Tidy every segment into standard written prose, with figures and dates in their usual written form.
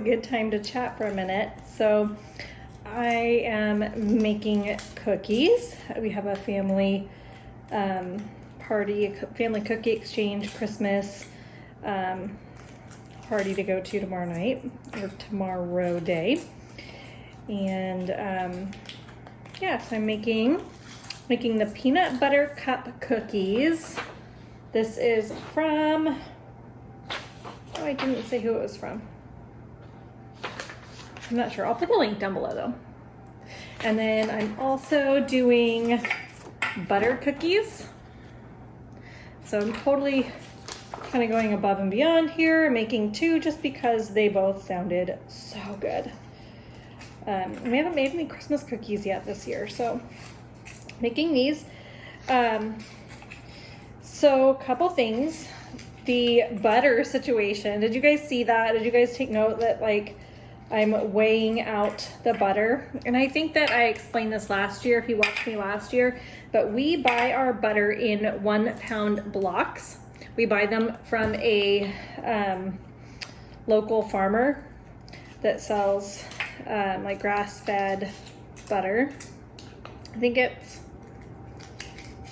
good time to chat for a minute. So I am making cookies. We have a family party, a family cookie exchange, Christmas party to go to tomorrow night, or tomorrow day. And yeah, so I'm making the peanut butter cup cookies. This is from, oh, I didn't say who it was from. I'm not sure. I'll put the link down below though. And then I'm also doing butter cookies. So I'm totally kind of going above and beyond here, making two just because they both sounded so good. We haven't made any Christmas cookies yet this year, so making these. So a couple things. The butter situation, did you guys see that? Did you guys take note that like I'm weighing out the butter? And I think that I explained this last year if you watched me last year, but we buy our butter in 1 pound blocks. We buy them from a local farmer that sells like grass-fed butter. I think it's,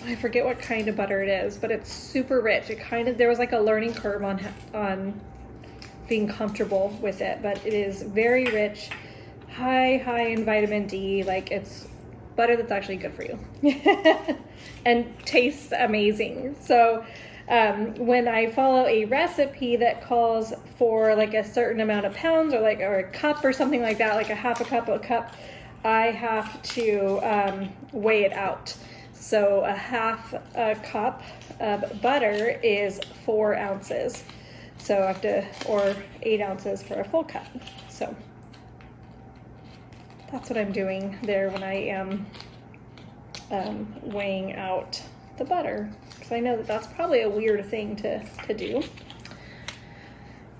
I forget what kind of butter it is, but it's super rich. There was like a learning curve on being comfortable with it, but it is very rich, high in vitamin D. Like, it's butter that's actually good for you and tastes amazing. So when I follow a recipe that calls for like a certain amount of pounds or a cup or something like that, like a half a cup, I have to weigh it out. So a half a cup of butter is 4 ounces. So I have to, or 8 ounces for a full cup. So that's what I'm doing there when I am weighing out the butter. Because I know that that's probably a weird thing to do.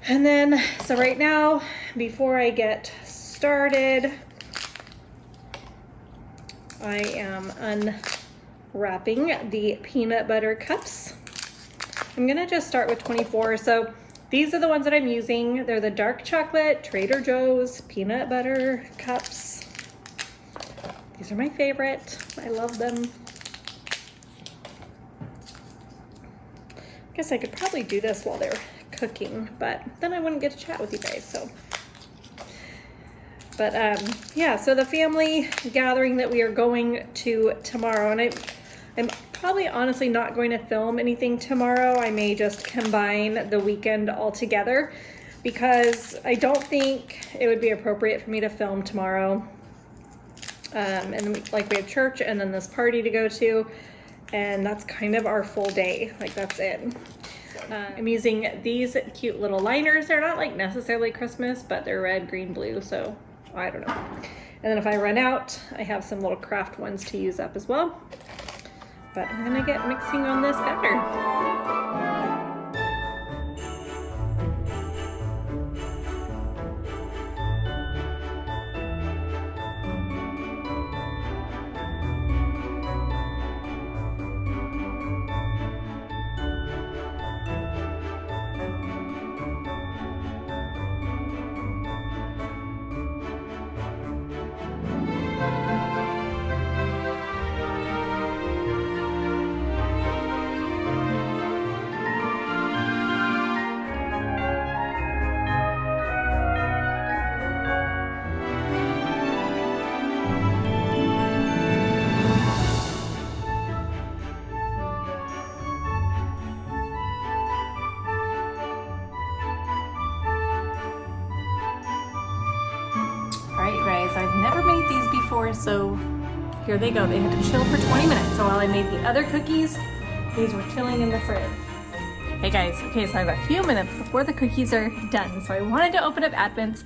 And then, so right now, before I get started, I am unwrapping the peanut butter cups. I'm gonna just start with 24. So these are the ones that I'm using. They're the dark chocolate Trader Joe's peanut butter cups. These are my favorite. I love them. I guess I could probably do this while they're cooking, but then I wouldn't get to chat with you guys, so. But yeah, so the family gathering that we are going to tomorrow, and I'm probably honestly not going to film anything tomorrow. I may just combine the weekend all together because I don't think it would be appropriate for me to film tomorrow. And then we have church and then this party to go to, and that's kind of our full day. Like, that's it. I'm using these cute little liners. They're not like necessarily Christmas, but they're red, green, blue, so I don't know. And then if I run out, I have some little craft ones to use up as well. But I'm gonna get mixing on this batter. I've never made these before, so here they go. They had to chill for 20 minutes. So while I made the other cookies, these were chilling in the fridge. Hey guys, okay, so I've got a few minutes before the cookies are done. So I wanted to open up Advents.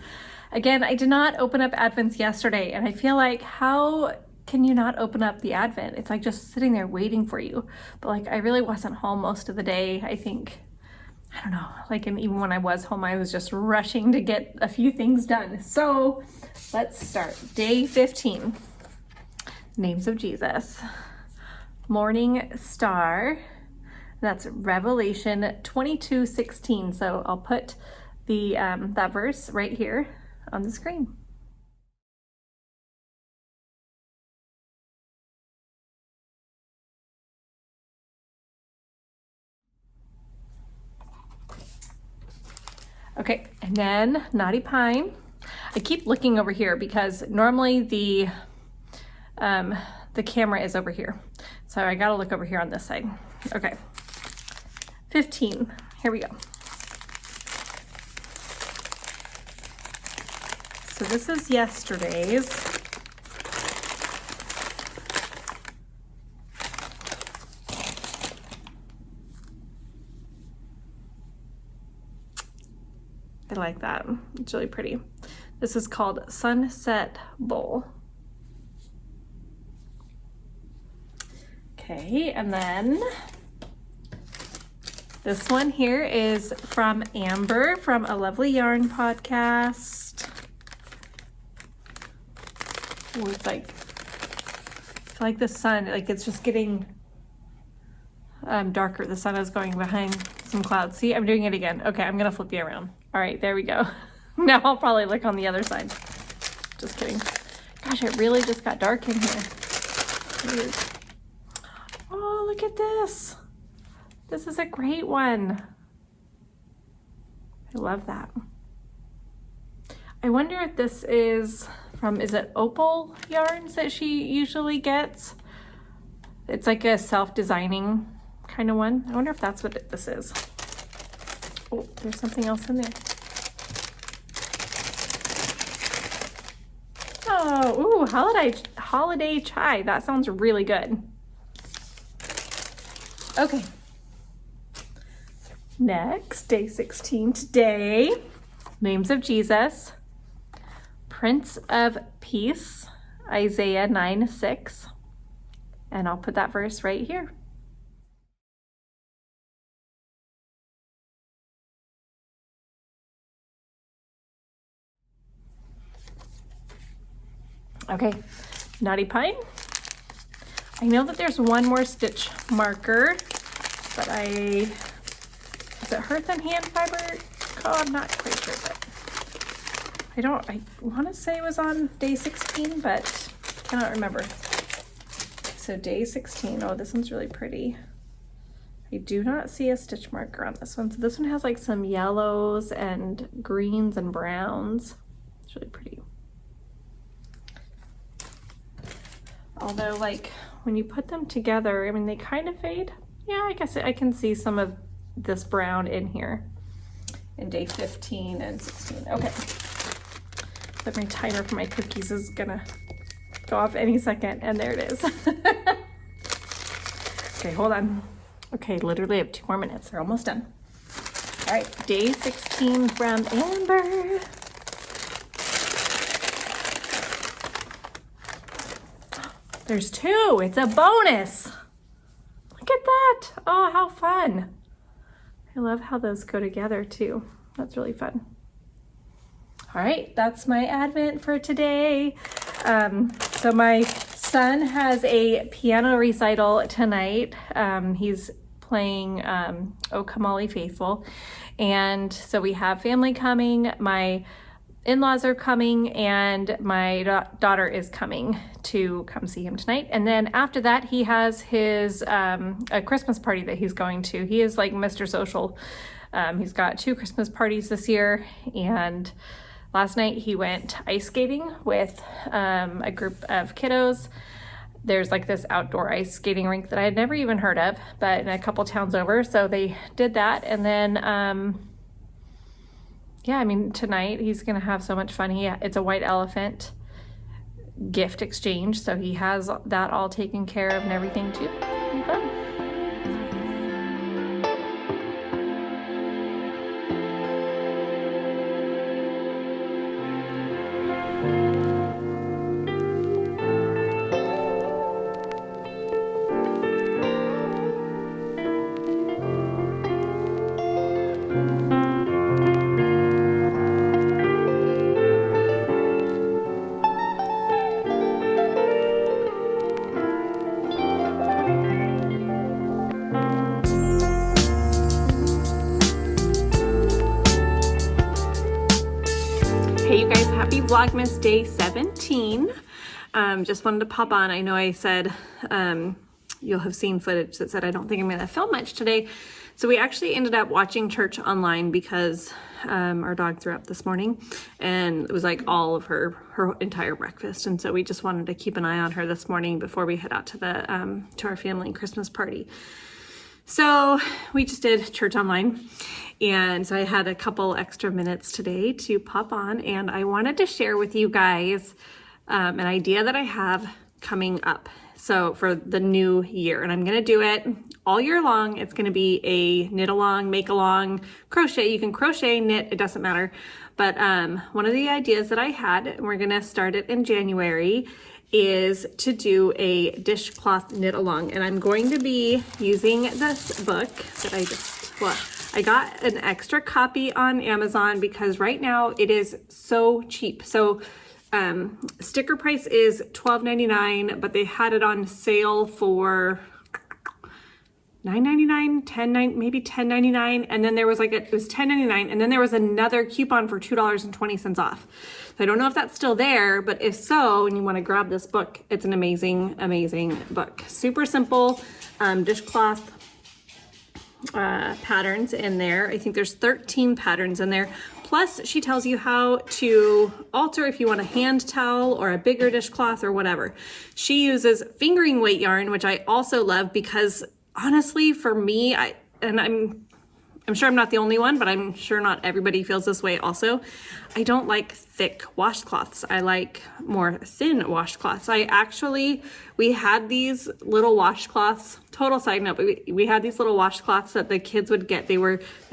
Again, I did not open up Advents yesterday, and I feel like, how can you not open up the Advent? It's like just sitting there waiting for you. But like, I really wasn't home most of the day. I think, I don't know, like, and even when I was home, I was just rushing to get a few things done. So let's start. Day 15, names of Jesus. Morning star, that's Revelation 22:16. So I'll put the that verse right here on the screen. Okay, and then Naughty Pine. I keep looking over here because normally the camera is over here. So I gotta look over here on this side. Okay, 15, here we go. So this is yesterday's. I like that, it's really pretty. This is called Sunset Bowl. Okay, and then this one here is from Amber from A Lovely Yarn podcast. Oh, it's like, I feel like the sun, like it's just getting darker. The sun is going behind some clouds. See, I'm doing it again. Okay, I'm gonna flip you around. All right, there we go. Now I'll probably look on the other side. Just kidding. Gosh, it really just got dark in here. Weird. Oh, look at this. This is a great one. I love that. I wonder if this is from, is it Opal yarns that she usually gets? It's like a self-designing kind of one. I wonder if that's what this is. Oh, there's something else in there. Oh, ooh, holiday chai. That sounds really good. Okay. Next, day 16 today. Names of Jesus. Prince of Peace, Isaiah 9:6. And I'll put that verse right here. Okay, Naughty Pine. I know that there's one more stitch marker, but is it Hearth and Hand Fiber? Oh, I'm not quite sure, but I want to say it was on day 16, but cannot remember. So day 16, oh, this one's really pretty. I do not see a stitch marker on this one. So this one has like some yellows and greens and browns. It's really pretty. Although, like, when you put them together, I mean, they kind of fade. Yeah, I guess I can see some of this brown in here in day 15 and 16. Okay. But my timer for my cookies is gonna go off any second, and there it is. Okay, hold on. Okay, literally I have 2 more minutes. They're almost done. All right, day 16 from Amber. There's 2. It's a bonus. Look at that. Oh, how fun. I love how those go together too. That's really fun. All right, that's my Advent for today. So my son has a piano recital tonight. He's playing O Come All Ye Faithful. And so we have family coming. My in-laws are coming, and my daughter is coming to come see him tonight. And then after that, he has his a Christmas party that he's going to. He is like Mr. Social. He's got 2 Christmas parties this year, and last night he went ice skating with a group of kiddos. There's like this outdoor ice skating rink that I had never even heard of, but in a couple towns over. So they did that, and then yeah, I mean, tonight he's gonna have so much fun. It's a white elephant gift exchange, so he has that all taken care of and everything too. It'll be fun. Hey you guys, happy Vlogmas day 17. Just wanted to pop on. I know I said you'll have seen footage that said I don't think I'm going to film much today. So we actually ended up watching church online because our dog threw up this morning and it was like all of her entire breakfast. And so we just wanted to keep an eye on her this morning before we head out to the to our family Christmas party. So we just did church online. And so I had a couple extra minutes today to pop on, and I wanted to share with you guys an idea that I have coming up. So for the new year, and I'm going to do it all year long. It's going to be a knit along, make along, crochet. You can crochet, knit, it doesn't matter. But one of the ideas that I had, and we're going to start it in January, is to do a dishcloth knit along. And I'm going to be using this book that I got an extra copy on Amazon because right now it is so cheap. So sticker price is $12.99, but they had it on sale for $9.99, maybe $10.99, and then there was it was $10.99, and then there was another coupon for $2.20 off. So I don't know if that's still there, but if so, and you want to grab this book, it's an amazing, amazing book. Super simple dishcloth patterns in there. I think there's 13 patterns in there. Plus she tells you how to alter if you want a hand towel or a bigger dishcloth or whatever. She uses fingering weight yarn, which I also love because honestly for me, I'm sure I'm not the only one, but I'm sure not everybody feels this way also. I don't like thick washcloths. I like more thin washcloths. We had these little washcloths, total side note, but we had these little washcloths that the kids would get. They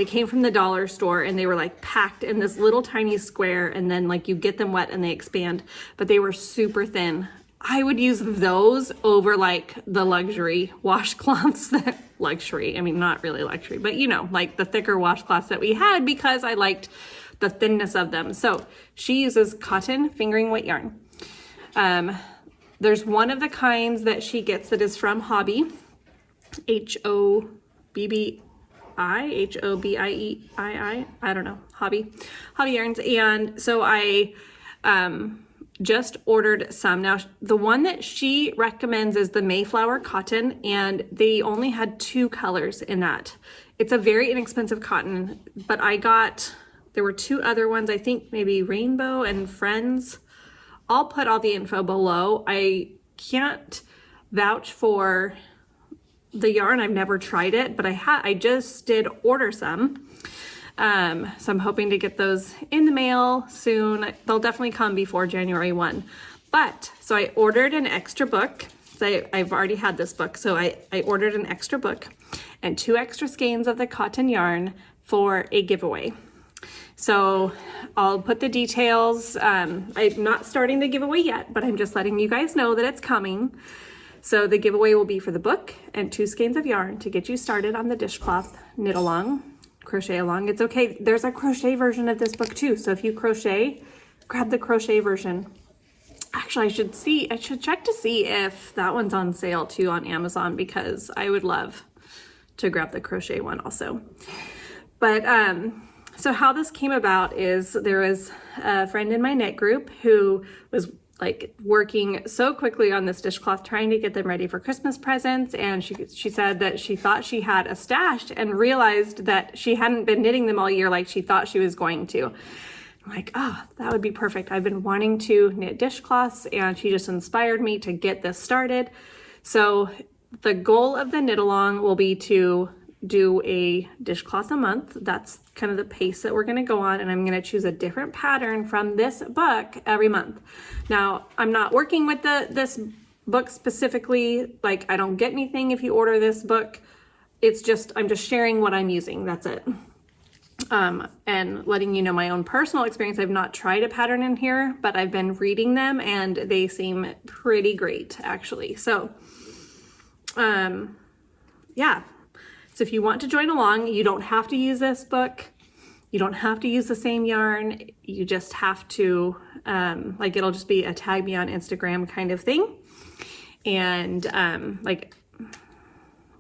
came from the dollar store and they were like packed in this little tiny square, and then like you get them wet and they expand, but they were super thin. I would use those over like the luxury washcloths I mean, not really luxury, but you know, like the thicker washcloths that we had because I liked the thinness of them. So she uses cotton fingering weight yarn. There's one of the kinds that she gets that is from Hobby, Hobbii, I don't know, Hobby yarns. And so I, just ordered some. Now, the one that she recommends is the Mayflower cotton, and they only had 2 colors in that. It's a very inexpensive cotton, but there were 2 other ones, I think maybe Rainbow and Friends. I'll put all the info below. I can't vouch for the yarn. I've never tried it, but I just did order some. So I'm hoping to get those in the mail soon. They'll definitely come before January 1. So I ordered an extra book. So I've already had this book. So I ordered an extra book and 2 extra skeins of the cotton yarn for a giveaway. So I'll put the details. I'm not starting the giveaway yet, but I'm just letting you guys know that it's coming. So the giveaway will be for the book and 2 skeins of yarn to get you started on the dishcloth knit along, crochet along. It's okay. There's a crochet version of this book too. So if you crochet, grab the crochet version. Actually, I should check to see if that one's on sale too on Amazon, because I would love to grab the crochet one also. But so how this came about is there was a friend in my knit group who was like working so quickly on this dishcloth, trying to get them ready for Christmas presents. And she said that she thought she had a stash and realized that she hadn't been knitting them all year like she thought she was going to. I'm like, oh, that would be perfect. I've been wanting to knit dishcloths, and she just inspired me to get this started. So the goal of the knit along will be to do a dishcloth a month. That's kind of the pace that we're going to go on, and I'm going to choose a different pattern from this book every month. Now, I'm not working with this book specifically. Like, I don't get anything if you order this book. I'm just sharing what I'm using. That's it. And letting you know my own personal experience. I've not tried a pattern in here, but I've been reading them and they seem pretty great actually. So, yeah. So if you want to join along, you don't have to use this book. You don't have to use the same yarn. You just have to, it'll just be a tag me on Instagram kind of thing. And,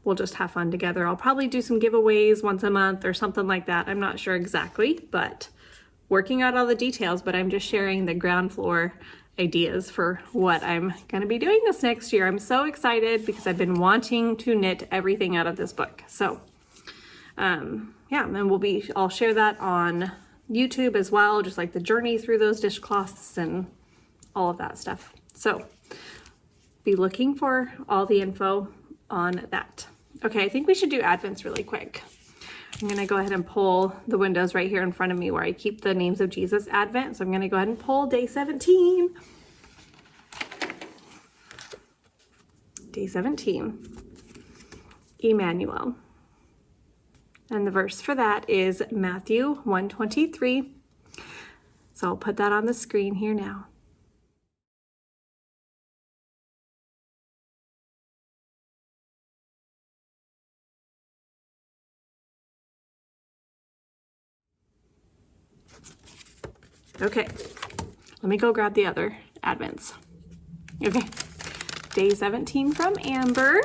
we'll just have fun together. I'll probably do some giveaways once a month or something like that. I'm not sure exactly, but working out all the details, but I'm just sharing the ground floor ideas for what I'm going to be doing this next year. I'm so excited because I've been wanting to knit everything out of this book. So yeah, and then I'll share that on YouTube as well, just like the journey through those dishcloths and all of that stuff. So be looking for all the info on that. Okay, I think we should do Advents really quick. I'm gonna go ahead and pull the windows right here in front of me where I keep the names of Jesus Advent. So I'm gonna go ahead and pull day 17. Day 17, Emmanuel. And the verse for that is Matthew 1:23. So I'll put that on the screen here now. Okay, let me go grab the other Advents. Okay, day 17 from Amber.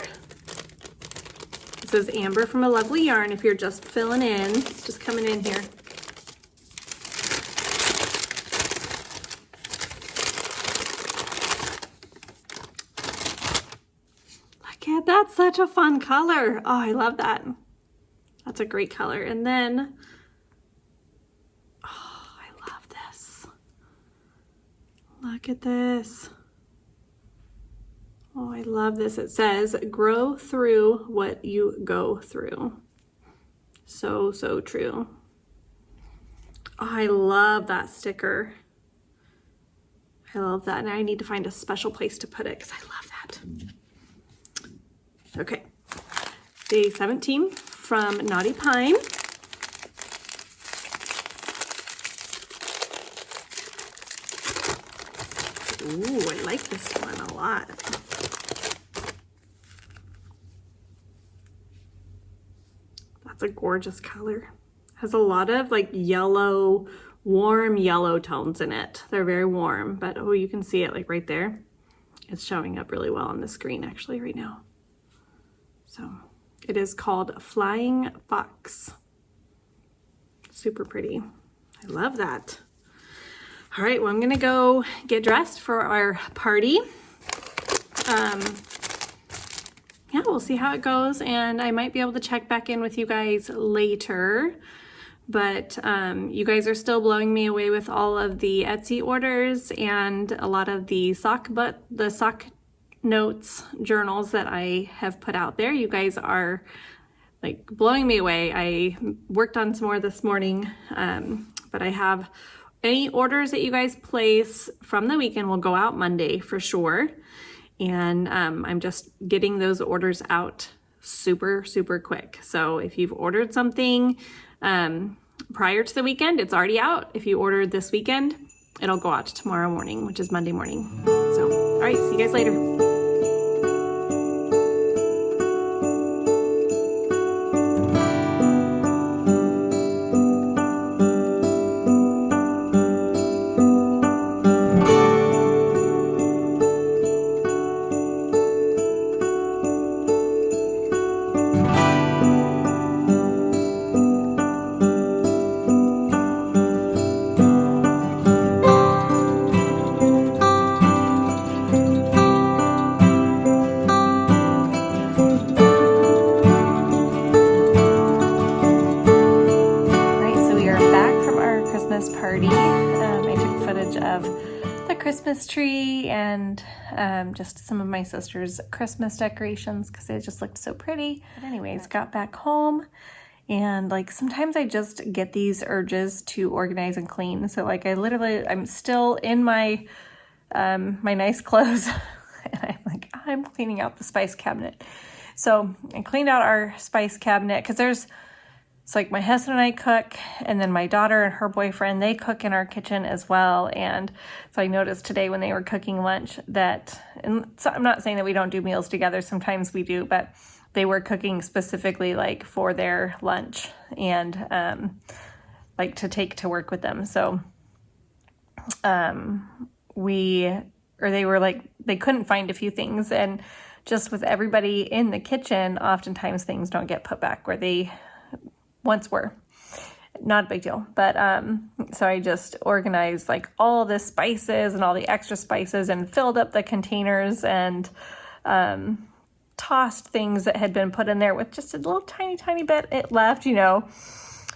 This is Amber from A Lovely Yarn. If you're just filling in, just coming in here. Look at that's such a fun color. Oh, I love that. That's a great color. And then, oh, I love this. Look at this. Oh, I love this. It says, grow through what you go through. So, so true. Oh, I love that sticker. I love that. And I need to find a special place to put it because I love that. Okay. Day 17 from Naughty Pine. Ooh, I like this one a lot. That's a gorgeous color. Has a lot of like yellow, warm yellow tones in it. They're very warm, but oh, you can see it like right there. It's showing up really well on the screen actually right now. So it is called Flying Fox. Super pretty. I love that. All right, well, I'm gonna go get dressed for our party. Yeah, we'll see how it goes, and I might be able to check back in with you guys later. But you guys are still blowing me away with all of the Etsy orders and a lot of the sock notes journals that I have put out there. You guys are like blowing me away. I worked on some more this morning, but I have any orders that you guys place from the weekend will go out Monday for sure. And I'm just getting those orders out super, super quick. So if you've ordered something prior to the weekend, it's already out. If you ordered this weekend, it'll go out tomorrow morning, which is Monday morning. So, all right, see you guys later. Party. I took footage of the Christmas tree and just some of my sister's Christmas decorations because they just looked so pretty. But anyways, got back home and like sometimes I just get these urges to organize and clean. So like I'm still in my my nice clothes and I'm cleaning out the spice cabinet. So I cleaned out our spice cabinet because it's like my husband and I cook, and then my daughter and her boyfriend, they cook in our kitchen as well. And so I noticed today when they were cooking lunch that, and so I'm not saying that we don't do meals together, sometimes we do, but they were cooking specifically like for their lunch and like to take to work with them. So they were like, they couldn't find a few things, and just with everybody in the kitchen, oftentimes things don't get put back where they once were. not a big deal. But so I just organized like all the spices and all the extra spices and filled up the containers and tossed things that had been put in there with just a little tiny bit it left, you know,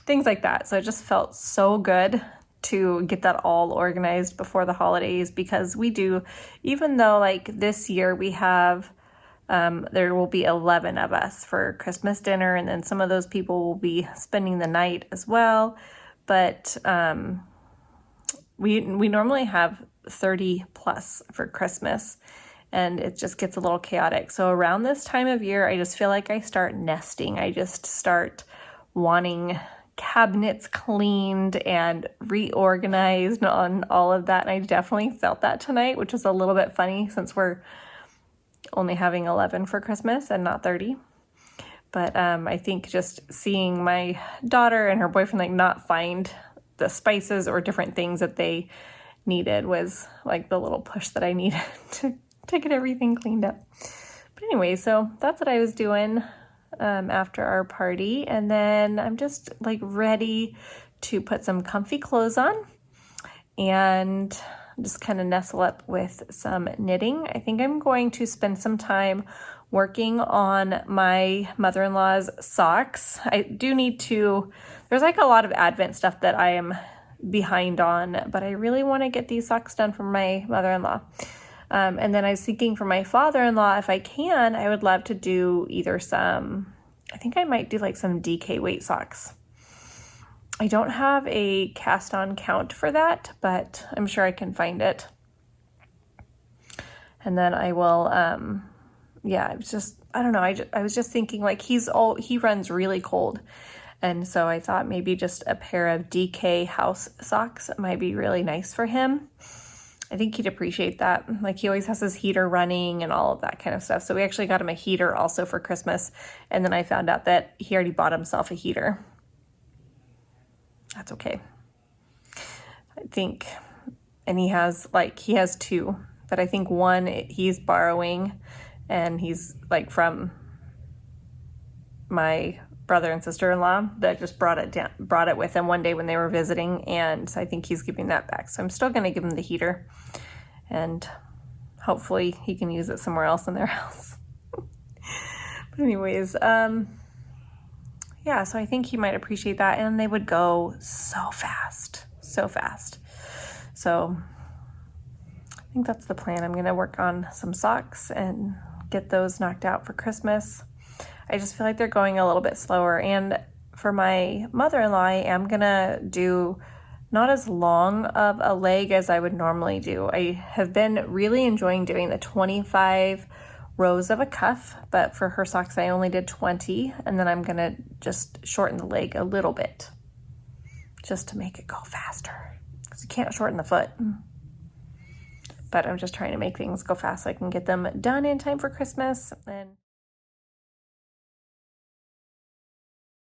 things like that. So it just felt so good to get that all organized before the holidays, because we do, even though like this year we have there will be 11 of us for Christmas dinner, and then some of those people will be spending the night as well. But we normally have 30 plus for Christmas, and it just gets a little chaotic. So around this time of year, I just feel like I start nesting. I just start wanting cabinets cleaned and reorganized on all of that. And I definitely felt that tonight, which is a little bit funny since we're only having 11 for Christmas and not 30. But I think just seeing my daughter and her boyfriend like not find the spices or different things that they needed was like the little push that I needed to get everything cleaned up. But anyway, so that's what I was doing after our party. And then I'm just like ready to put some comfy clothes on and just kind of nestle up with some knitting. I think I'm going to spend some time working on my mother-in-law's socks. I do need to, there's like a lot of Advent stuff that I am behind on, but I really want to get these socks done for my mother-in-law. And then I was thinking for my father-in-law, if I can, I would love to do either some, I think I might do like some DK weight socks. I don't have a cast on count for that, but I'm sure I can find it. And then I will, yeah, it was just, I don't know. I was just thinking like he runs really cold. And so I thought maybe just a pair of DK house socks might be really nice for him. I think he'd appreciate that. Like he always has his heater running and all of that kind of stuff. So we actually got him a heater also for Christmas. And then I found out that he already bought himself a heater. That's okay. I think, and he has two, but I think one he's borrowing, and he's like from my brother and sister-in-law that just brought it with him one day when they were visiting, and so I think he's giving that back. So I'm still going to give him the heater, and hopefully he can use it somewhere else in their house. But anyways, yeah, so I think he might appreciate that, and they would go so fast. So I think that's the plan. I'm going to work on some socks and get those knocked out for Christmas. I just feel like they're going a little bit slower. And for my mother-in-law, I am going to do not as long of a leg as I would normally do. I have been really enjoying doing the 25 rows of a cuff, but for her socks, I only did 20. And then I'm going to just shorten the leg a little bit just to make it go faster, because you can't shorten the foot. But I'm just trying to make things go fast so I can get them done in time for Christmas. And